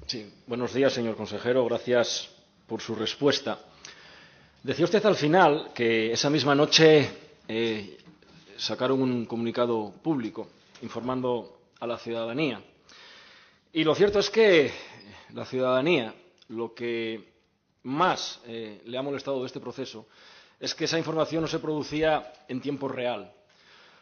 Sí, buenos días, señor consejero. Gracias por su respuesta. Decía usted al final que esa misma noche sacaron un comunicado público informando a la ciudadanía. Y lo cierto es que la ciudadanía lo que más le ha molestado de este proceso es que esa información no se producía en tiempo real,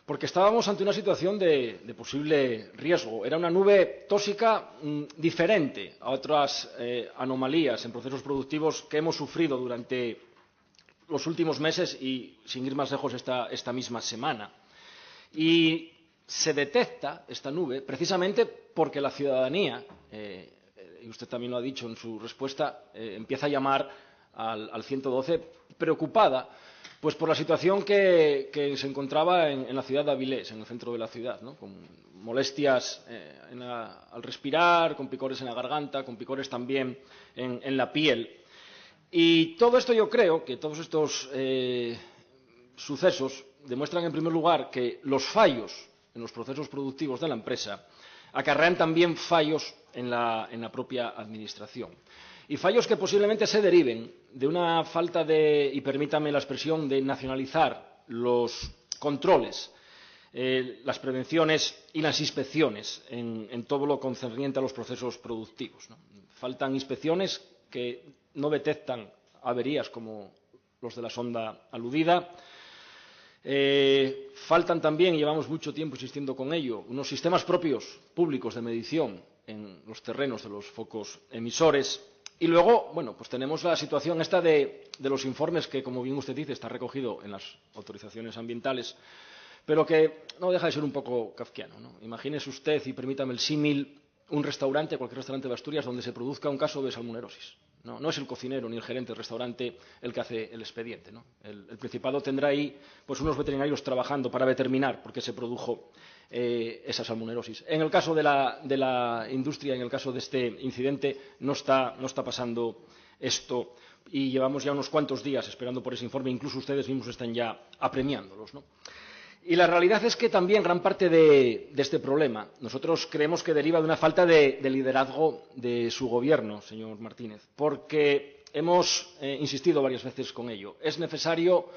porque estábamos ante una situación de posible riesgo. Era una nube tóxica diferente a otras anomalías en procesos productivos que hemos sufrido durante los últimos meses y, sin ir más lejos, esta misma semana. Y se detecta esta nube precisamente porque la ciudadanía, y usted también lo ha dicho en su respuesta, empieza a llamar al 112 preocupada pues por la situación que se encontraba en la ciudad de Avilés, en el centro de la ciudad, ¿no? Con molestias al respirar, con picores en la garganta, con picores también en la piel. Y todo esto, yo creo que todos estos sucesos demuestran, en primer lugar, que los fallos en los procesos productivos de la empresa acarrean también fallos en la propia administración. Y fallos que posiblemente se deriven de una falta de, y permítame la expresión, de nacionalizar los controles, las prevenciones y las inspecciones en todo lo concerniente a los procesos productivos, ¿no? Faltan inspecciones que no detectan averías como los de la sonda aludida. Faltan también, y llevamos mucho tiempo insistiendo con ello, unos sistemas propios públicos de medición en los terrenos de los focos emisores. Y luego, bueno, pues tenemos la situación esta de los informes que, como bien usted dice, está recogido en las autorizaciones ambientales, pero que no deja de ser un poco kafkiano, ¿no? Imagínese usted, y permítame el símil, un restaurante, cualquier restaurante de Asturias, donde se produzca un caso de salmonelosis. No es el cocinero ni el gerente del restaurante el que hace el expediente, ¿no? El Principado tendrá ahí pues unos veterinarios trabajando para determinar por qué se produjo esa salmonelosis. En el caso de la industria, en el caso de este incidente, no está pasando esto y llevamos ya unos cuantos días esperando por ese informe. Incluso ustedes mismos están ya apremiándolos, ¿no? Y la realidad es que también gran parte de este problema nosotros creemos que deriva de una falta de liderazgo de su gobierno, señor Martínez, porque hemos insistido varias veces con ello. Es necesario,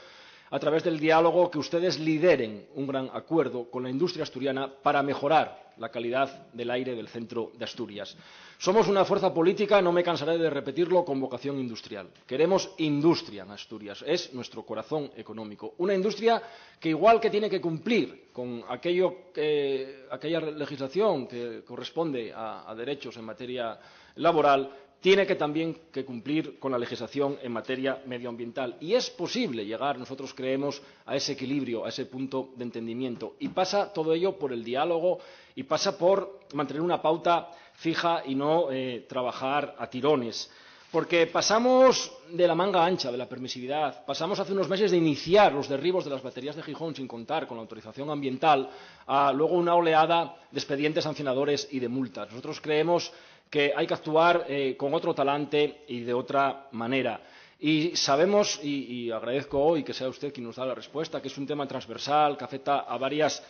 a través del diálogo, que ustedes lideren un gran acuerdo con la industria asturiana para mejorar la calidad del aire del centro de Asturias. Somos una fuerza política, no me cansaré de repetirlo, con vocación industrial. Queremos industria en Asturias, es nuestro corazón económico. Una industria que, igual que tiene que cumplir con aquella legislación que corresponde a derechos en materia laboral, tiene que también que cumplir con la legislación en materia medioambiental. Y es posible llegar, nosotros creemos, a ese equilibrio, a ese punto de entendimiento. Y pasa todo ello por el diálogo y pasa por mantener una pauta fija y no trabajar a tirones. Porque pasamos de la manga ancha de la permisividad, pasamos hace unos meses de iniciar los derribos de las baterías de Gijón sin contar con la autorización ambiental, a luego una oleada de expedientes sancionadores y de multas. Nosotros creemos que hay que actuar con otro talante y de otra manera. Y sabemos, y agradezco hoy que sea usted quien nos da la respuesta, que es un tema transversal, que afecta a varias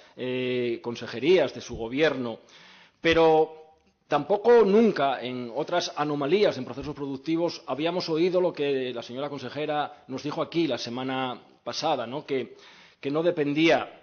consejerías de su gobierno, pero tampoco nunca en otras anomalías en procesos productivos habíamos oído lo que la señora consejera nos dijo aquí la semana pasada, ¿no? Que no dependía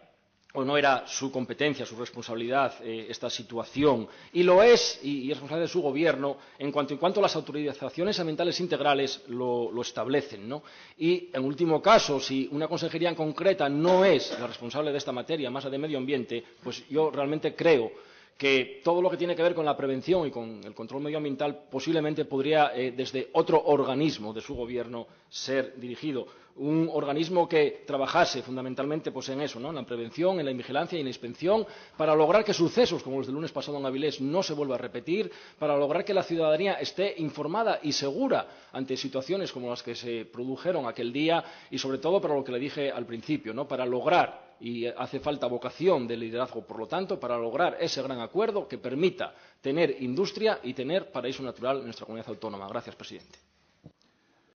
o no era su competencia, su responsabilidad esta situación. Y lo es, y es responsabilidad de su gobierno, en cuanto las autorizaciones ambientales integrales lo establecen, ¿no? Y, en último caso, si una consejería en concreta no es la responsable de esta materia, más de medio ambiente, pues yo realmente creo que todo lo que tiene que ver con la prevención y con el control medioambiental posiblemente podría, desde otro organismo de su gobierno, ser dirigido. Un organismo que trabajase fundamentalmente pues, en eso, ¿no? En la prevención, en la vigilancia y en la inspección, para lograr que sucesos como los del lunes pasado en Avilés no se vuelvan a repetir, para lograr que la ciudadanía esté informada y segura ante situaciones como las que se produjeron aquel día y, sobre todo, para lo que le dije al principio, ¿no? Para lograr, y hace falta vocación de liderazgo, por lo tanto, para lograr ese gran acuerdo que permita tener industria y tener paraíso natural en nuestra comunidad autónoma. Gracias, presidente.